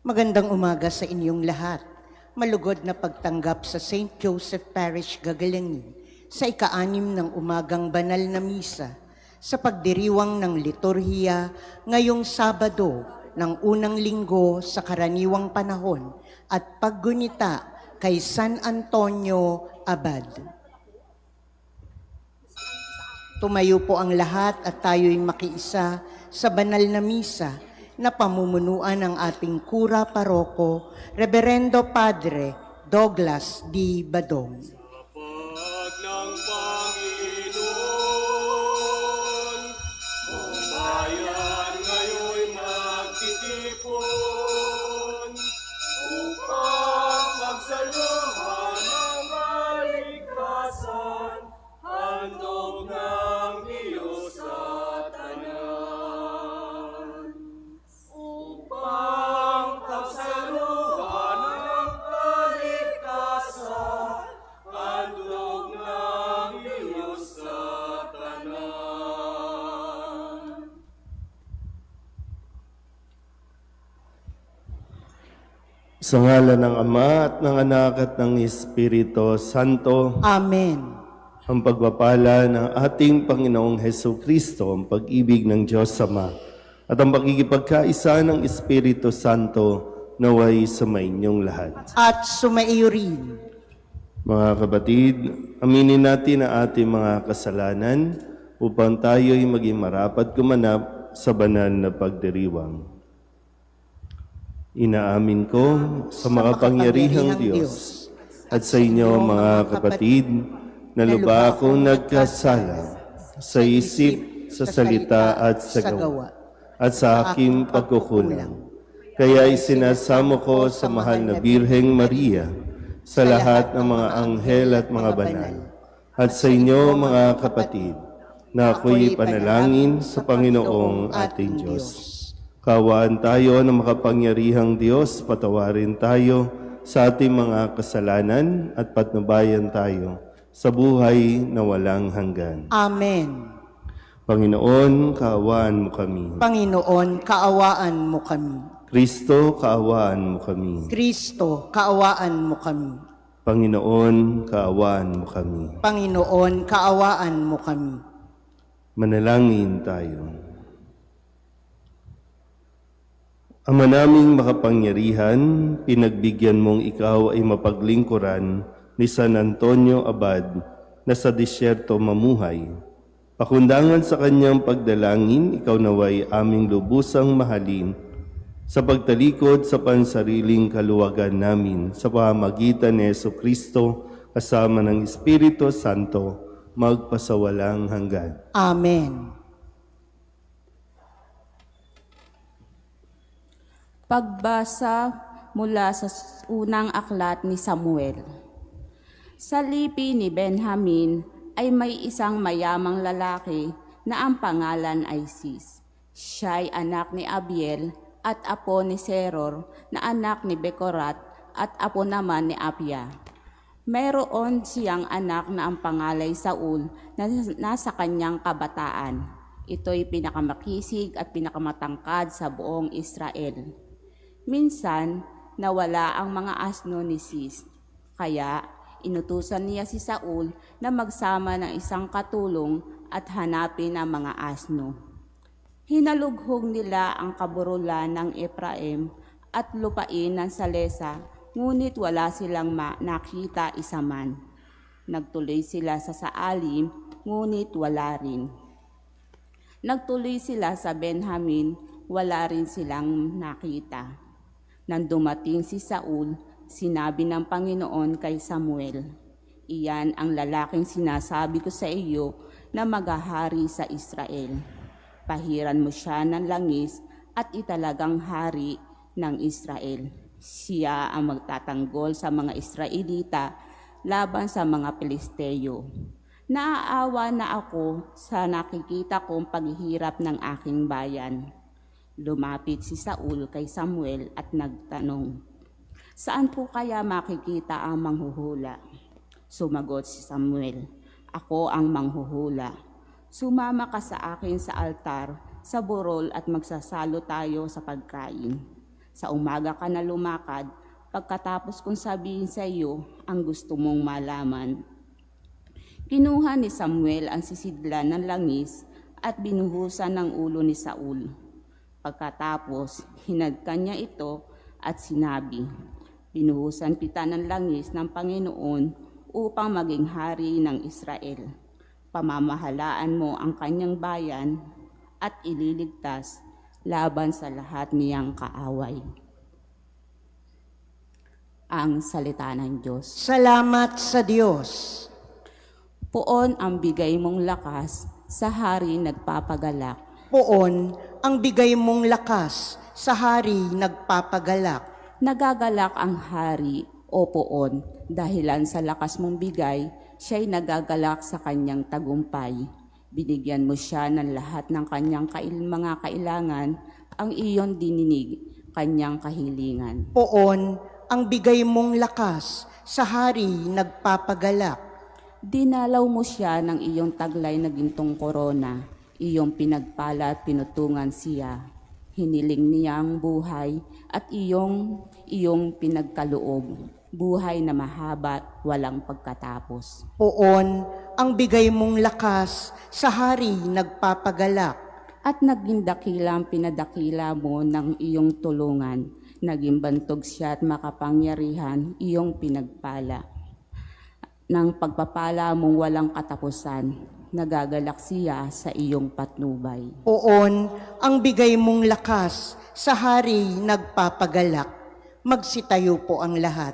Magandang umaga sa inyong lahat. Malugod na pagtanggap sa St. Joseph Parish, Gagalangin sa ika-6 ng umagang banal na misa sa pagdiriwang ng liturhiya ngayong Sabado ng unang linggo sa karaniwang panahon at paggunita kay San Antonio Abad. Tumayo po ang lahat at tayo'y makiisa sa banal na misa na pamumunuan ng ating Kura Paroko, Reverendo Padre Douglas D. Badong. Kapag ng Panginoon, ang bayan ngayon'y magtitipon upang magsaluhan ng kaligtasan, handog ng Diyos sa tanan. Upang pagsaluhan ng kaligtasan, handog ng Diyos sa tanan. Sa ngalan ng Ama at ng Anak at ng Espiritu Santo, Amen. ang pagpapala ng ating Panginoong Hesukristo, ang pag-ibig ng Diyos Ama, at ang pagkikipagkaisa ng Espiritu Santo naway sumainyong lahat. At sumaiyo rin. Mga kapatid, aminin natin ang ating mga kasalanan upang tayo'y maging marapat gumanap sa banal na pagdiriwang. Inaamin ko sa makapangyarihang Diyos at sa inyo mga kapatid na lubha akong nagkasala sa isip, sa salita at sa gawa at sa aking pagkukulang. Kaya isinasamo ko sa mahal na Birheng Maria, sa lahat ng mga anghel at mga banal, at sa inyo mga kapatid, na ako'y panalangin sa Panginoong ating Diyos. Kawaan tayo ng makapangyarihang Diyos, patawarin tayo sa ating mga kasalanan at patnubayan tayo sa buhay na walang hanggan. Amen. Panginoon, kaawaan mo kami. Panginoon, kaawaan mo kami. Kristo, kaawaan mo kami. Kristo, kaawaan mo kami. Panginoon, kaawaan mo kami. Panginoon, kaawaan mo kami. Manalangin tayo. Ama naming makapangyarihan, pinagbigyan mong ikaw ay mapaglingkuran ni San Antonio Abad na sa disyerto mamuhay. Pakundangan sa kanyang pagdalangin, ikaw naway aming lubusang mahalin sa pagtalikod sa pansariling kaluwagan namin sa pamamagitan ni Jesucristo kasama ng Espiritu Santo magpasawalang hanggan. Amen. Pagbasa mula sa unang aklat ni Samuel. Sa lipi ni Benjamin ay may isang mayamang lalaki na ang pangalan ay Cis. Siya'y anak ni Abiel at apo ni Seror na anak ni Becorat at apo naman ni Apia. Mayroon siyang anak na ang pangalay Saul na nasa kanyang kabataan. Ito'y pinakamakisig at pinakamatangkad sa buong Israel. Minsan, nawala ang mga asno ni Cis. Kaya, inutusan niya si Saul na magsama ng isang katulong at hanapin ang mga asno. Hinalughog nila ang kaburulan ng Ephraim at lupain ng Salesa, ngunit wala silang nakita isa man. Nagtuloy sila sa Saalim, ngunit wala rin. Nagtuloy sila sa Benjamin, wala rin silang nakita. Nang dumating si Saul, sinabi ng Panginoon kay Samuel, "Iyan ang lalaking sinasabi ko sa iyo na maghahari sa Israel. Pahiran mo siya ng langis at italagang hari ng Israel. Siya ang magtatanggol sa mga Israelita laban sa mga Pilisteo. Naaawa na ako sa nakikita kong paghihirap ng aking bayan." Lumapit si Saul kay Samuel at nagtanong, "Saan po kaya makikita ang manghuhula?" Sumagot si Samuel, "Ako ang manghuhula. Sumama ka sa akin sa altar, sa burol at magsasalo tayo sa pagkain." Sa umaga ka na lumakad, pagkatapos kong sabihin sa iyo ang gusto mong malaman. Kinuha ni Samuel ang sisidlan ng langis at binuhusan ng ulo ni Saul. Pagkatapos, hinagkan niya ito at sinabi, "Binuhusan kita ng langis ng Panginoon upang maging hari ng Israel. Pamamahalaan mo ang kanyang bayan at ililigtas laban sa lahat niyang kaaway." Ang salita ng Diyos. Salamat sa Diyos. Poon ang bigay mong lakas sa hari nagpapagalak. Poon ang bigay mong lakas sa hari nagpapagalak. Nagagalak ang hari o poon dahilan sa lakas mong bigay, siya'y nagagalak sa kanyang tagumpay. Binigyan mo siya ng lahat ng kanyang mga kailangan, ang iyon dininig, kanyang kahilingan. Poon ang bigay mong lakas sa hari nagpapagalak. Dinalaw mo siya ng iyong taglay na gintong korona, iyong pinagpala at pinutungan siya. Hiniling niya ang buhay at iyong pinagkaloob, buhay na mahaba at walang pagkatapos. Poon ang bigay mong lakas sa hari nagpapagalak. At naging dakila ang pinadakila mo ng iyong tulungan, naging bantog siya at makapangyarihan, iyong pinagpala. Ng pagpapala mong walang katapusan, nagagalak siya sa iyong patnubay. Poon ang bigay mong lakas sa hari nagpapagalak. Magsitayo po ang lahat.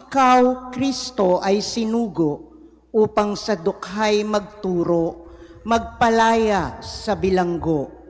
Ikaw, Kristo, ay sinugo upang sa dukhay magturo, magpalaya sa bilanggo.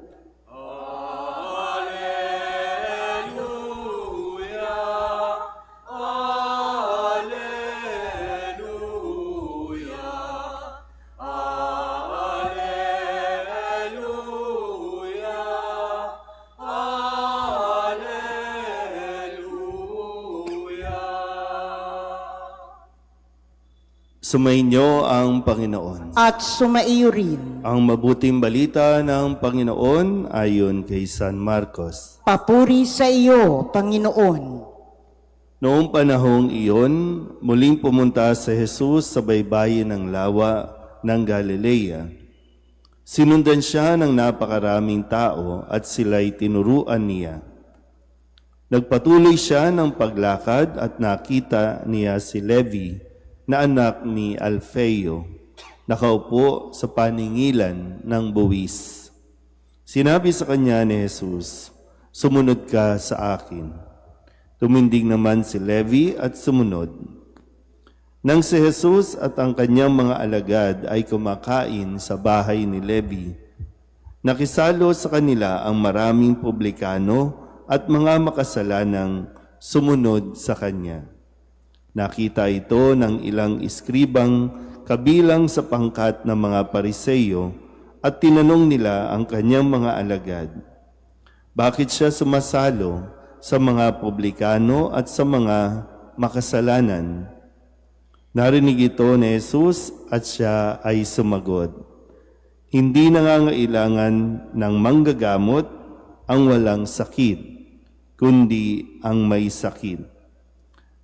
Sumainyo ang Panginoon. At sumaiyo rin. Ang mabuting balita ng Panginoon ayon kay San Marcos. Papuri sa iyo, Panginoon. Noong panahong iyon, muling pumunta si Jesus sa baybayin ng lawa ng Galilea. Sinundan siya ng napakaraming tao at sila'y tinuruan niya. Nagpatuloy siya ng paglakad at nakita niya si Levi, na anak ni Alfeo, nakaupo sa paningilan ng buwis. Sinabi sa kanya ni Jesus, "Sumunod ka sa akin." Tumindig naman si Levi at sumunod. Nang si Jesus at ang kanyang mga alagad ay kumakain sa bahay ni Levi, nakisalo sa kanila ang maraming publikano at mga makasalanang sumunod sa kanya. Nakita ito ng ilang iskribang kabilang sa pangkat ng mga Pariseyo at tinanong nila ang kanyang mga alagad, bakit siya sumasalo sa mga publikano at sa mga makasalanan? Narinig ito ni Jesus at siya ay sumagot, "Hindi nangangailangan ng manggagamot ang walang sakit, kundi ang may sakit.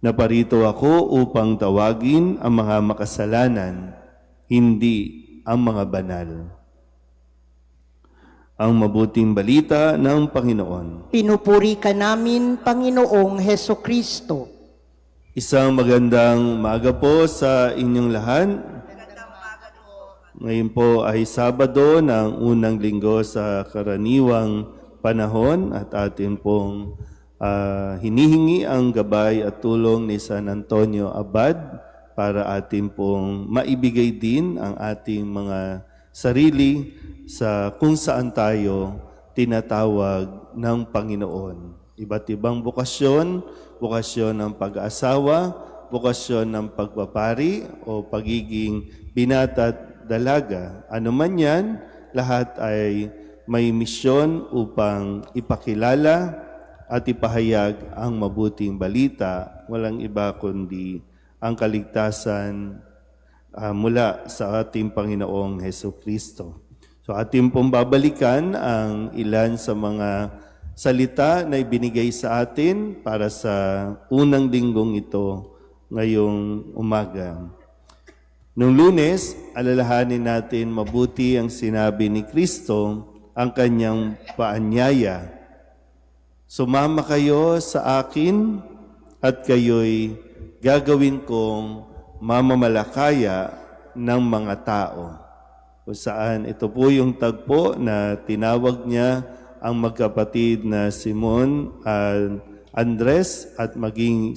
Naparito ako upang tawagin ang mga makasalanan, hindi ang mga banal." Ang mabuting balita ng Panginoon. Pinupuri ka namin, Panginoong Heso Kristo. Isang magandang umaga po sa inyong lahat. Ngayon po ay Sabado ng unang linggo sa karaniwang panahon at atin pong hinihingi ang gabay at tulong ni San Antonio Abad para atin pong maibigay din ang ating mga sarili sa kung saan tayo tinatawag ng Panginoon. Iba't ibang bukasyon ng pag-aasawa, bukasyon ng pagpapari o pagiging binata at dalaga. Ano man yan, lahat ay may misyon upang ipakilala at ipahayag ang mabuting balita. Walang iba kundi ang kaligtasan mula sa ating Panginoong Hesukristo. So ating pong babalikan ang ilan sa mga salita na ibinigay sa atin para sa unang linggong ito ngayong umaga. Noong Lunes, alalahanin natin mabuti ang sinabi ni Kristo, ang kanyang paanyaya. Sumama kayo sa akin at kayo'y gagawin kong mamamalakaya ng mga tao. Kung saan ito po yung tagpo na tinawag niya ang magkapatid na Simon at Andres at maging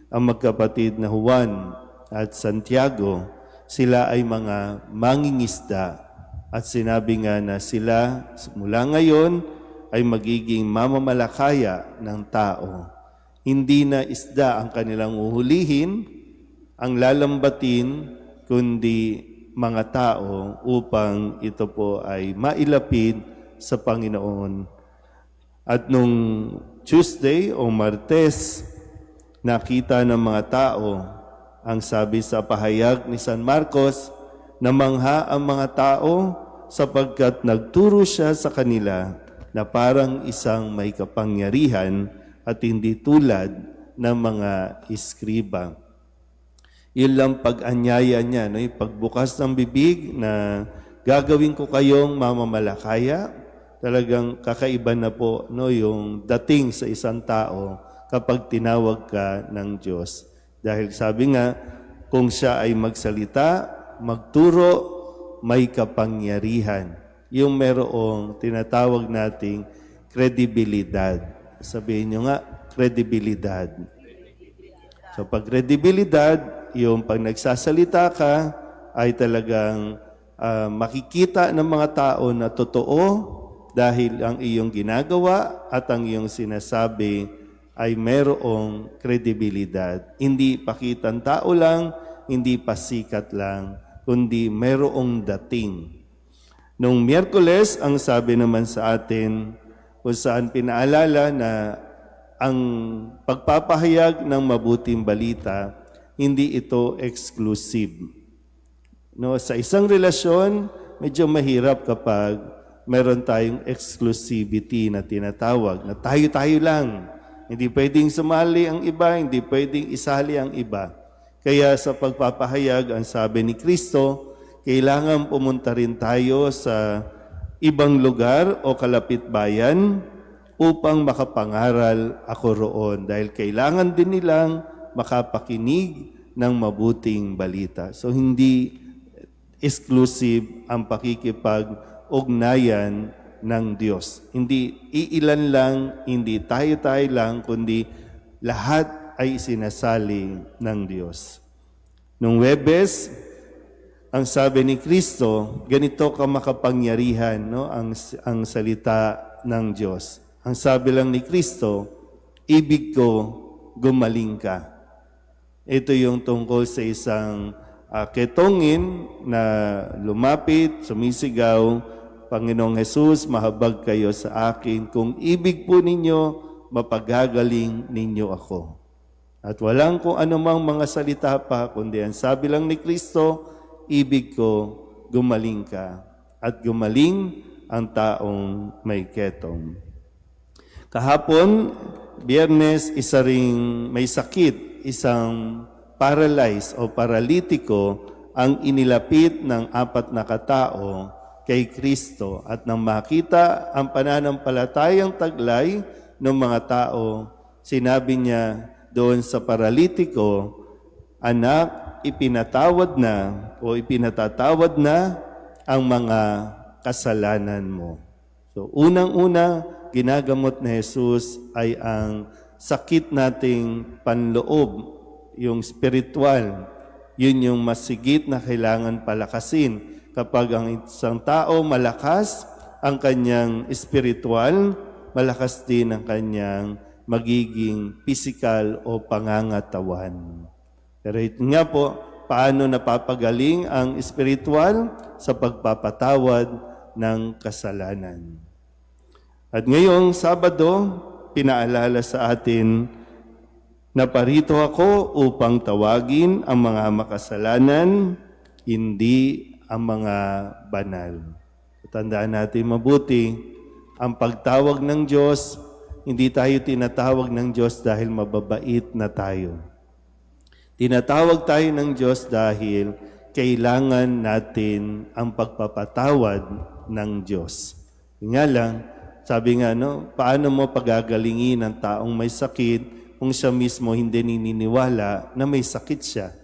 ang magkapatid na Juan at Santiago. Sila ay mga mangingisda at sinabi nga na sila mula ngayon ay magiging mamamalakaya ng tao. Hindi na isda ang kanilang uhulihin, ang lalambatin, kundi mga tao upang ito po ay mailapid sa Panginoon. At nung Tuesday o Martes, nakita ng mga tao, ang sabi sa pahayag ni San Marcos, namangha ang mga tao sapagkat nagturo siya sa kanila na parang isang may kapangyarihan at hindi tulad ng mga iskriba. Yun lang pag-anyaya niya, no? Yung pagbukas ng bibig na gagawin ko kayong mamamalakaya, talagang kakaiba na po no, yung dating sa isang tao kapag tinawag ka ng Diyos. Dahil sabi nga, kung siya ay magsalita, magturo, may kapangyarihan. Yung merong tinatawag nating kredibilidad. Sabihin nyo nga, kredibilidad. So pag kredibilidad, yung pag nagsasalita ka, ay talagang makikita ng mga tao na totoo dahil ang iyong ginagawa at ang iyong sinasabi ay merong kredibilidad. Hindi pakitang tao lang, hindi pasikat lang, kundi merong dating. Nung Miyerkules, ang sabi naman sa atin, kung saan pinaalala na ang pagpapahayag ng mabuting balita, hindi ito exclusive. No, sa isang relasyon, medyo mahirap kapag meron tayong exclusivity na tinatawag, na tayo-tayo lang. Hindi pwedeng sumali ang iba, hindi pwedeng isali ang iba. Kaya sa pagpapahayag, ang sabi ni Kristo, kailangan pumunta rin tayo sa ibang lugar o kalapit bayan upang makapangaral ako roon. Dahil kailangan din nilang makapakinig ng mabuting balita. So hindi exclusive ang pakikipag-ugnayan ng Diyos. Hindi iilan lang, hindi tayo-tayo lang, kundi lahat ay sinasali ng Diyos. Nung Huwebes, ang sabi ni Kristo, ganito ka makapangyarihan, no? ang salita ng Diyos. Ang sabi lang ni Kristo, ibig ko, gumaling ka. Ito yung tungkol sa isang ketongin na lumapit, sumisigaw, Panginoong Jesus, mahabag kayo sa akin. Kung ibig po ninyo, mapagagaling ninyo ako. At walang kung anumang mga salita pa, kundi ang sabi lang ni Kristo, ibig ko, gumaling ka. At gumaling ang taong may ketong. Kahapon, Biyernes, isa ring may sakit, isang paralyzed o paralitiko ang inilapit ng 4 na katao kay Kristo. At nang makita ang pananampalatayang taglay ng mga tao, sinabi niya doon sa paralitiko, anak, ipinatatawad na ang mga kasalanan mo. So unang-una, ginagamot ni Jesus ay ang sakit nating panloob, yung spiritual. Yun yung masigit na kailangan palakasin. Kapag ang isang tao malakas ang kanyang spiritual, malakas din ang kanyang magiging physical o pangangatawan. Pero ito nga po, paano napapagaling ang espiritual sa pagpapatawad ng kasalanan. At ngayong Sabado, pinaalala sa atin na parito ako upang tawagin ang mga makasalanan, hindi ang mga banal. Tandaan natin mabuti, ang pagtawag ng Diyos, hindi tayo tinatawag ng Diyos dahil mababait na tayo. Tinatawag tayo ng Diyos dahil kailangan natin ang pagpapatawad ng Diyos. Nga lang, sabi nga, paano mo pagagalingin ang taong may sakit kung siya mismo hindi nininiwala na may sakit siya?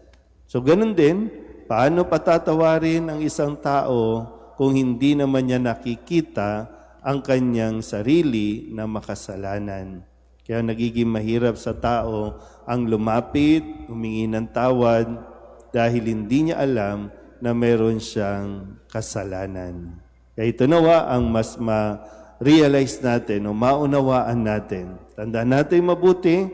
So ganun din, paano patatawarin ang isang tao kung hindi naman niya nakikita ang kanyang sarili na makasalanan? Kaya nagiging mahirap sa tao ang lumapit, humingi ng tawad dahil hindi niya alam na meron siyang kasalanan. Kaya ito nawa ang mas ma-realize natin o maunawaan natin. Tandaan natin mabuti,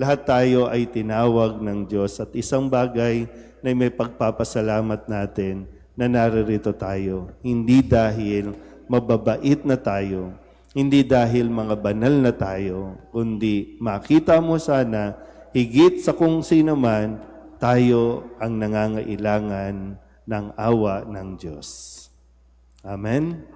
lahat tayo ay tinawag ng Diyos at isang bagay na may pagpapasalamat natin na naririto tayo. Hindi dahil mababait na tayo, hindi dahil mga banal na tayo, kundi makita mo sana higit sa kung sino man, tayo ang nangangailangan ng awa ng Diyos. Amen?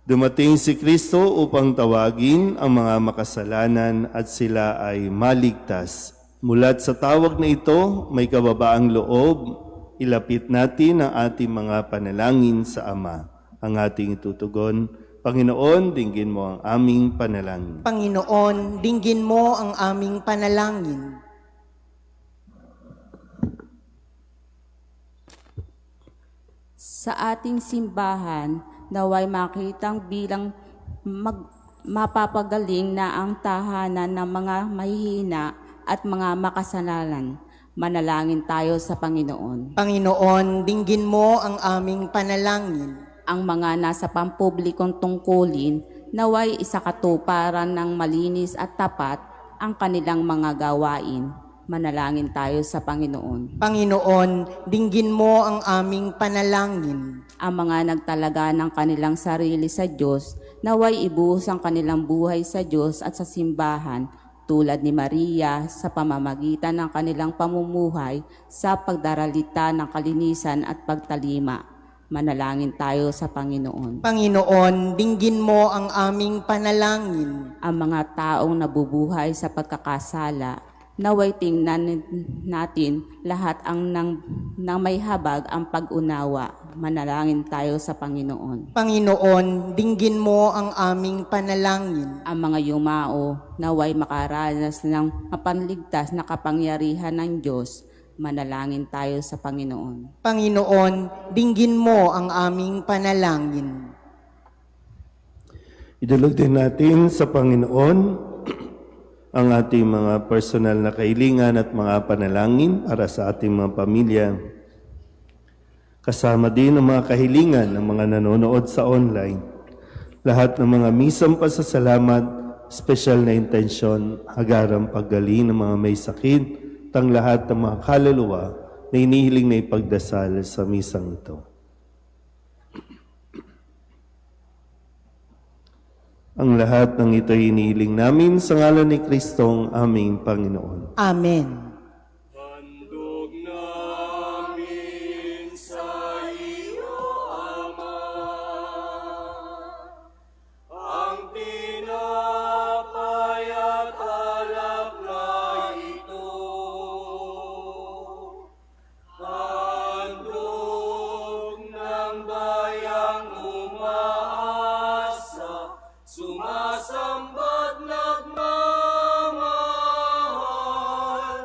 Dumating si Kristo upang tawagin ang mga makasalanan at sila ay maligtas. Mulat sa tawag na ito, may kababaang loob, ilapit natin ang ating mga panalangin sa Ama. Ang ating itutugon, Panginoon, dinggin mo ang aming panalangin. Panginoon, dinggin mo ang aming panalangin. Sa ating simbahan, naway makitang bilang mapapagaling na ang tahanan ng mga mahihina at mga makasalanan. Manalangin tayo sa Panginoon. Panginoon, dinggin mo ang aming panalangin. Ang mga nasa pampublikong tungkulin, naway isakatuparan ng malinis at tapat ang kanilang mga gawain. Manalangin tayo sa Panginoon. Panginoon, dinggin mo ang aming panalangin. Ang mga nagtalaga ng kanilang sarili sa Diyos, naway ibuhos ang kanilang buhay sa Diyos at sa simbahan, tulad ni Maria sa pamamagitan ng kanilang pamumuhay sa pagdaralita ng kalinisan at pagtalima. Manalangin tayo sa Panginoon. Panginoon, dinggin mo ang aming panalangin. Ang mga taong nabubuhay sa pagkakasala, naway tingnan natin lahat ang nang may habag ang pag-unawa. Manalangin tayo sa Panginoon. Panginoon, dinggin mo ang aming panalangin. Ang mga yumao, naway makaranas ng mapanligtas na kapangyarihan ng Diyos. Manalangin tayo sa Panginoon. Panginoon, dinggin mo ang aming panalangin. Idulog din natin sa Panginoon ang ating mga personal na kahilingan at mga panalangin para sa ating mga pamilya. Kasama din ang mga kahilingan ng mga nanonood sa online. Lahat ng mga misang pasasalamat, special na intensyon, agarang paggaling ng mga may sakit, ang lahat ng mga kaluluwa na inihiling na ipagdasal sa misang ito. Ang lahat ng ito inihiling namin sa ngalan ni Kristong aming Panginoon. Amen. Handog namin sa iyo, Ama, ang tinapay at alak na ito. Handog ng bayang umaasa, sumasambat nagmamahal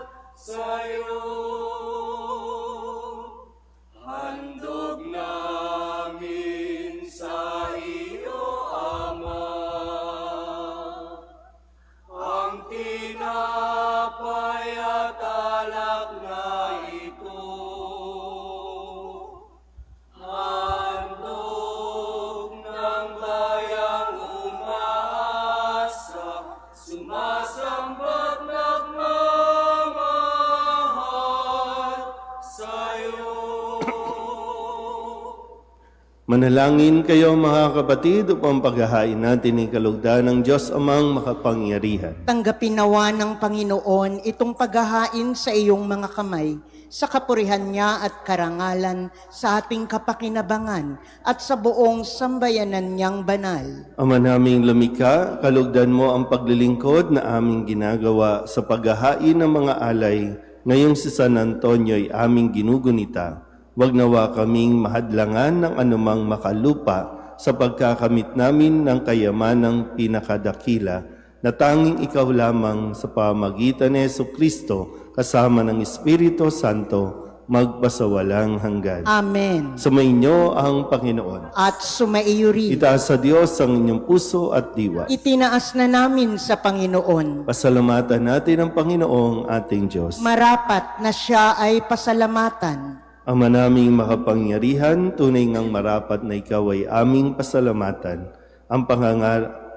Manalangin kayo mga kapatid upang paghahain natin ang kalugdan ng Diyos amang makapangyarihan. Tanggapin nawa ng Panginoon itong paghahain sa iyong mga kamay, sa kapurihan niya at karangalan, sa ating kapakinabangan at sa buong sambayanan niyang banal. Ama naming lumikha, kalugdan mo ang paglilingkod na aming ginagawa sa paghahain ng mga alay. Ngayong si San Antonio ay aming ginugunita. Huwag nawa kaming mahadlangan ng anumang makalupa sa pagkakamit namin ng kayamanang pinakadakila na tanging ikaw lamang sa pamagitan ni Jesucristo kasama ng Espiritu Santo magpasawalang hanggan. Amen. Sumainyo ang Panginoon. At sumaiyo rin. Itaas sa Diyos ang inyong puso at diwa. Itinaas na namin sa Panginoon. Pasalamatan natin ang Panginoong ating Diyos. Marapat na siya ay pasalamatan. Ama naming makapangyarihan, tunay ngang marapat na ikaw ay aming pasalamatan. Ang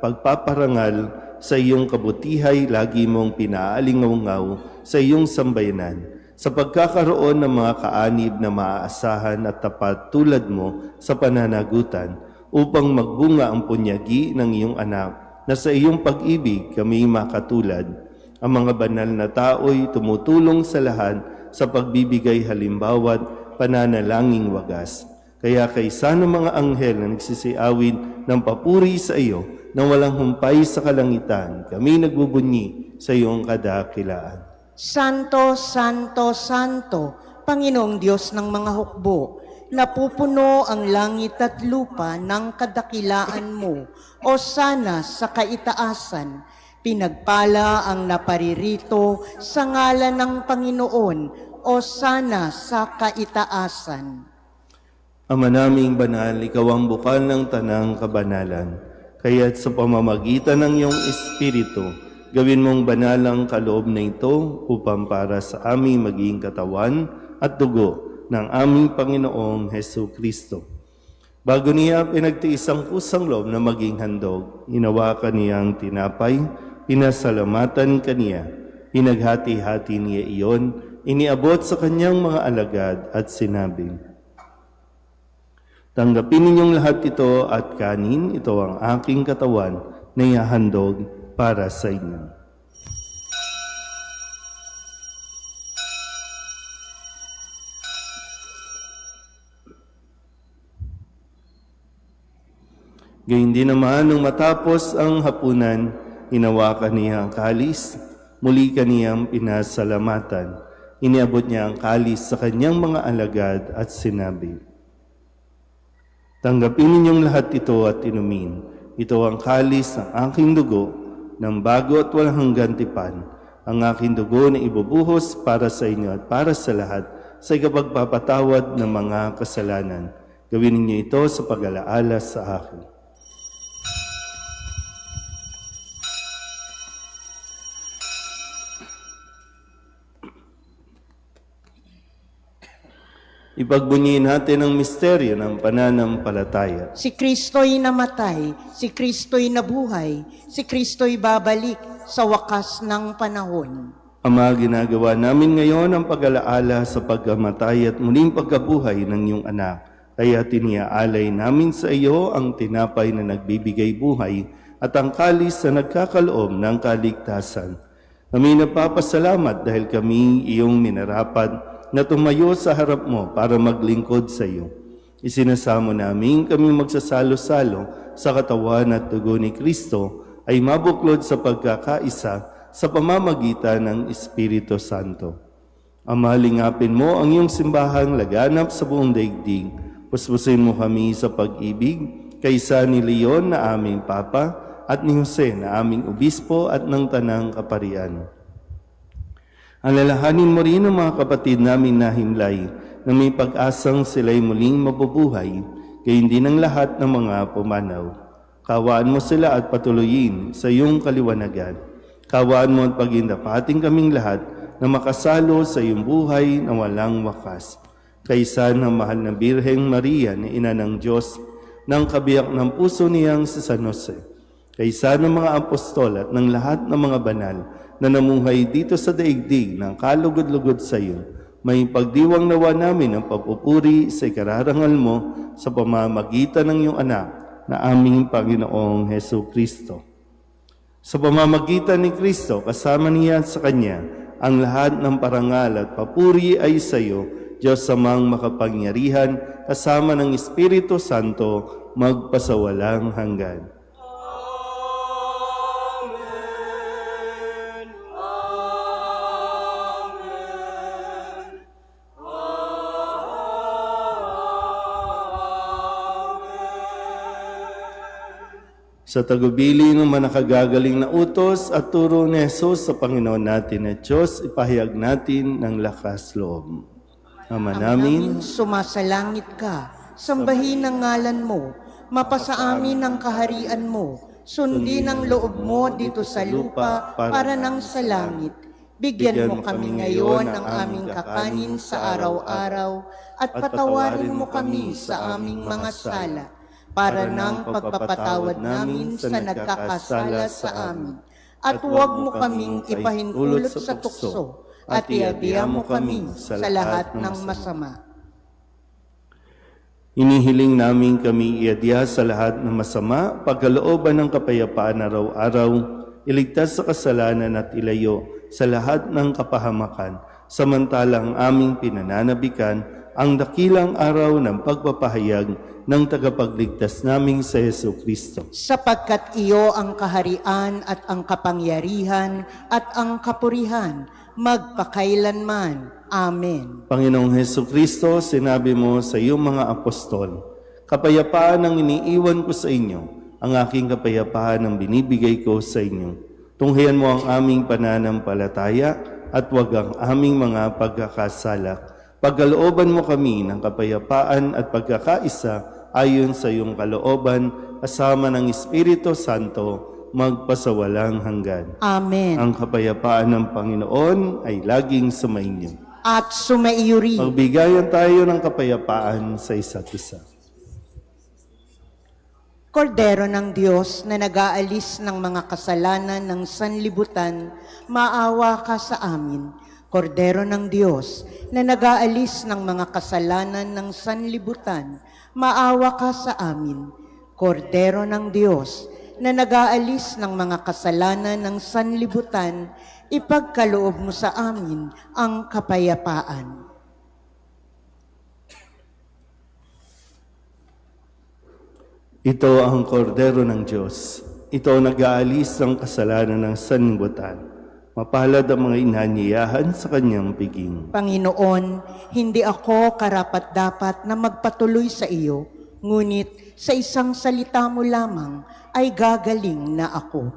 pagpaparangal sa iyong kabutihay, lagi mong pinaalingaw-ngaw sa iyong sambayanan. Sa pagkakaroon ng mga kaanib na maaasahan at tapat tulad mo sa pananagutan, upang magbunga ang punyagi ng iyong anak, na sa iyong pag-ibig kami makatulad. Ang mga banal na tao'y tumutulong sa lahat sa pagbibigay halimbawa't pananalangin wagas. Kaya kaysa ng mga anghel na nagsisiawin ng papuri sa iyo na walang humpay sa kalangitan, kami nagbubunyi sa iyong kadakilaan. Santo, Santo, Santo, Panginoong Diyos ng mga hukbo, napupuno ang langit at lupa ng kadakilaan mo, o sana sa kaitaasan. Pinagpala ang naparirito sa ngalan ng Panginoon, o sana sa kaitaasan. Ama naming banal, ikaw ang bukal ng tanang kabanalan. Kaya't sa pamamagitan ng iyong Espiritu, gawin mong banal ang kaloob na ito upang para sa aming maging katawan at dugo ng aming Panginoong Hesu Kristo. Bago niya pinagtiis ang kusang loob na maging handog, hinawakan niya ang tinapay, pinasalamatan kaniya, pinaghati-hati niya iyon, iniabot sa kanyang mga alagad at sinabi, "Tanggapin ninyong lahat ito at kanin, ito ang aking katawan na ihahandog para sa inyo." Gayun din naman nung matapos ang hapunan, hinawakan niya ang kalis, muli kaniyang pinasalamatan. Iniabot niya ang kalis sa kanyang mga alagad at sinabi, "Tanggapin ninyong lahat ito at inumin. Ito ang kalis ng aking dugo, ng bago at walang hanggang tipan, ang aking dugo na ibubuhos para sa inyo at para sa lahat sa ikapagpapatawad ng mga kasalanan. Gawin ninyo ito sa pag-alaala sa akin." Ipagbunyiin natin ang misteryo ng pananampalataya. Si Kristo'y namatay, si Kristo'y nabuhay, si Kristo'y babalik sa wakas ng panahon. Ama, ginagawa namin ngayon ang pag-alaala sa pagkamatay at muling pagkabuhay ng iyong anak. Kaya tiniaalay namin sa iyo ang tinapay na nagbibigay buhay at ang kalis na nagkakaloob ng kaligtasan. Kami napapasalamat dahil kami iyong minarapat na tumayo sa harap mo para maglingkod sa iyo. Isinasamo namin kami magsasalo-salo sa katawan at dugo ni Kristo ay mabuklod sa pagkakaisa sa pamamagitan ng Espiritu Santo. Ama, lingapin mo ang iyong simbahang laganap sa buong daigdig. Puspusin mo kami sa pag-ibig kaysa ni Leon na aming Papa at ni Jose na aming Obispo at ng Tanang Kaparian. Alalahanin mo rin ang mga kapatid namin na himlay na may pag-asang sila'y muling mabubuhay, gayon din ang lahat ng mga pumanaw. Kawaan mo sila at patuloyin sa iyong kaliwanagan. Kawaan mo at pagindapating kaming lahat na makasalo sa iyong buhay na walang wakas. Kaysa ng mahal na Birheng Maria na ina ng Diyos, ng kabiyak ng puso niyang si San Jose. Kaysa ng mga apostol at ng lahat ng mga banal na namuhay dito sa daigdig ng kalugod-lugod sa iyo, May pagdiwang nawa namin ang papupuri sa ikararangal mo sa pamamagitan ng iyong anak na aming Panginoong Heso Kristo. Sa pamamagitan ni Kristo, kasama niya sa Kanya, ang lahat ng parangal at papuri ay sa iyo, Diyos Amang makapangyarihan, kasama ng Espiritu Santo, magpasawalang hanggan. Amen. Amen. Amen. Sa tagubili ng manakagagaling na utos at turo ni Jesus sa Panginoon natin at Diyos, ipahayag natin ng lakas loob. Ama namin, sumasalangit ka, sambahin ang ngalan mo, mapasa amin ang kaharian mo, sundin ang loob mo dito sa lupa para nang sa langit. Bigyan mo kami ngayon ng aming kakanin sa araw-araw at patawarin mo kami sa aming mga sala para nang pagpapatawad namin sa nagkakasala sa amin. At huwag mo kaming ipahintulot sa tukso at iadya mo kami sa lahat ng masama. Inihiling namin kami iadya sa lahat ng masama, pagkalooban ng kapayapaan araw-araw, iligtas sa kasalanan at ilayo sa lahat ng kapahamakan, samantalang aming pinananabikan ang dakilang araw ng pagpapahayag ng tagapagligtas naming sa Heso Kristo. Sapagkat iyo ang kaharian at ang kapangyarihan at ang kapurihan, magpakailanman. Amen. Panginoong Heso Kristo, sinabi mo sa iyong mga apostol, kapayapaan ang iniiwan ko sa inyo, ang aking kapayapaan ang binibigay ko sa inyo. Tunghayan mo ang aming pananampalataya at huwag ang aming mga pagkakasala. Pagkalooban mo kami ng kapayapaan at pagkakaisa ayon sa iyong kalooban, kasama ng Espiritu Santo, magpasawalang hanggan. Amen. Ang kapayapaan ng Panginoon ay laging sumainyo. At sumaiyo rin. Magbigayan tayo ng kapayapaan sa isa't isa. Kordero ng Diyos na nag-aalis ng mga kasalanan ng sanlibutan, maawa ka sa amin. Kordero ng Diyos na nag-aalis ng mga kasalanan ng sanlibutan, maawa ka sa amin. Kordero ng Diyos na nag-aalis ng mga kasalanan ng sanlibutan, ipagkaloob mo sa amin ang kapayapaan. Ito ang kordero ng Diyos. Ito ang nag-aalis ng kasalanan ng sanlibutan. Mapalad ang mga inanyayahan sa kanyang piging. Panginoon, hindi ako karapat-dapat na magpatuloy sa iyo, ngunit sa isang salita mo lamang ay gagaling na ako.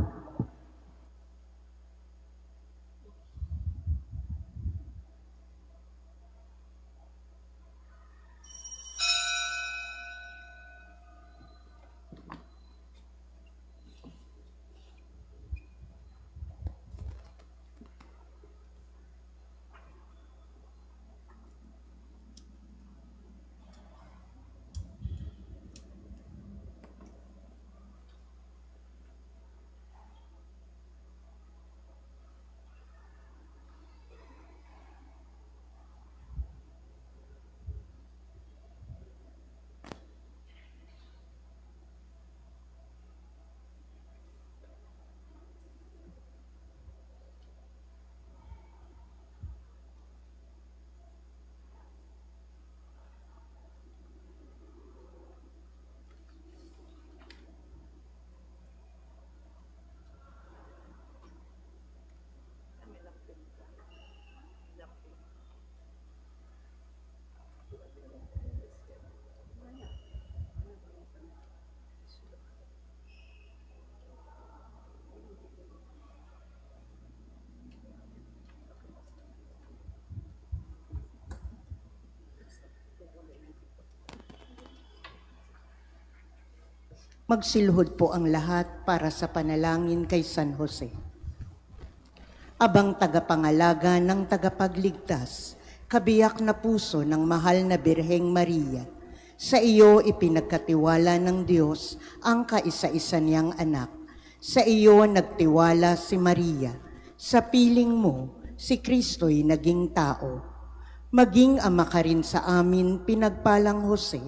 Magsilhod po ang lahat para sa panalangin kay San Jose. Abang tagapangalaga ng tagapagligtas, kabiyak na puso ng mahal na Birheng Maria, sa iyo ipinagkatiwala ng Diyos ang kaisa-isa niyang anak. Sa iyo nagtiwala si Maria. Sa piling mo, si Kristo'y naging tao. Maging ama ka rin sa amin, pinagpalang Jose,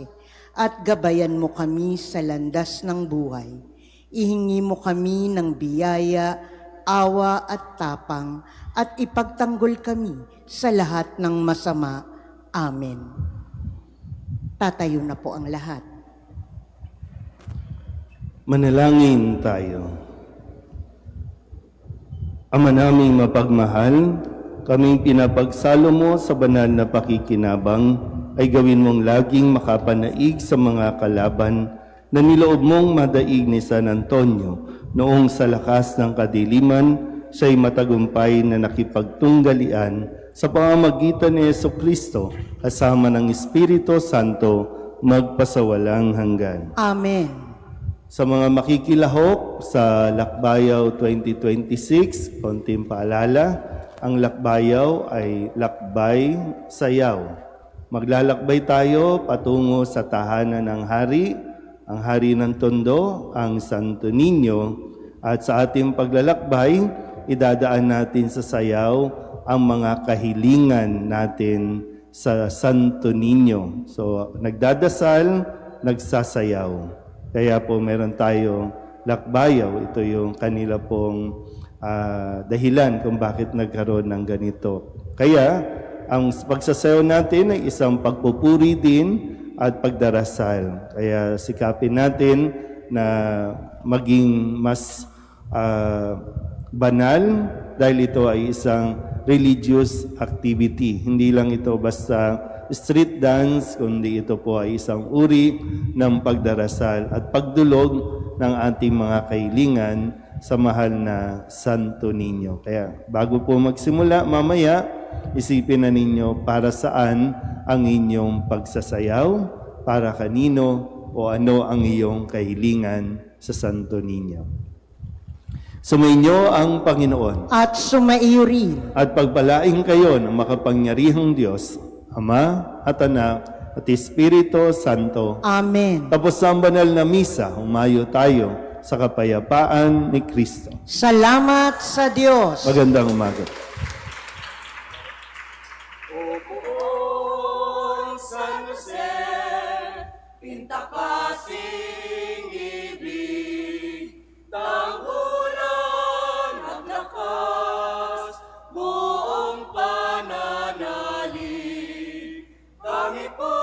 at gabayan mo kami sa landas ng buhay. Ihingi mo kami ng biyaya, awa at tapang, at ipagtanggol kami sa lahat ng masama. Amen. Tatayo na po ang lahat. Manalangin tayo. Ama naming mapagmahal, kaming pinapagsalo mo sa banal na pakikinabang, ay gawin mong laging makapanaig sa mga kalaban na niloob mong madaig ni San Antonio noong sa lakas ng kadiliman, siya'y matagumpay na nakipagtunggalian sa pamamagitan ni Jesucristo kasama ng Espiritu Santo magpasawalang hanggan. Amen. Sa mga makikilahok sa Lakbayaw 2026, konting paalala, ang Lakbayaw ay Lakbay Sayaw. Maglalakbay tayo patungo sa tahanan ng hari, ang hari ng Tondo, ang Santo Niño, at sa ating paglalakbay, idadaan natin sa sayaw ang mga kahilingan natin sa Santo Niño. So, nagdadasal, nagsasayaw. Kaya po meron tayong lakbayaw. Ito yung kanila pong dahilan kung bakit nagkaroon ng ganito. Kaya, ang pagsasayaw natin ay isang pagpupuri din at pagdarasal. Kaya sikapin natin na maging mas banal dahil ito ay isang religious activity. Hindi lang ito basta street dance, kundi ito po ay isang uri ng pagdarasal at pagdulog ng ating mga kahilingan sa mahal na Santo Niño. Kaya bago po magsimula mamaya, isipin na ninyo para saan ang inyong pagsasayaw, para kanino o ano ang iyong kahilingan sa Santo Niño. Sumainyo ang Panginoon At sumaiyo rin at pagpalaing kayo ng makapangyarihang Diyos, Ama at Anak at Espiritu Santo. Amen. Tapos ang banal na misa, humayo tayo sa kapayapaan ni Kristo. Salamat sa Diyos. Magandang umaga. Oong San Jose, pintakasing ibig, tanghulan at lakas, buong pananalig. Kami po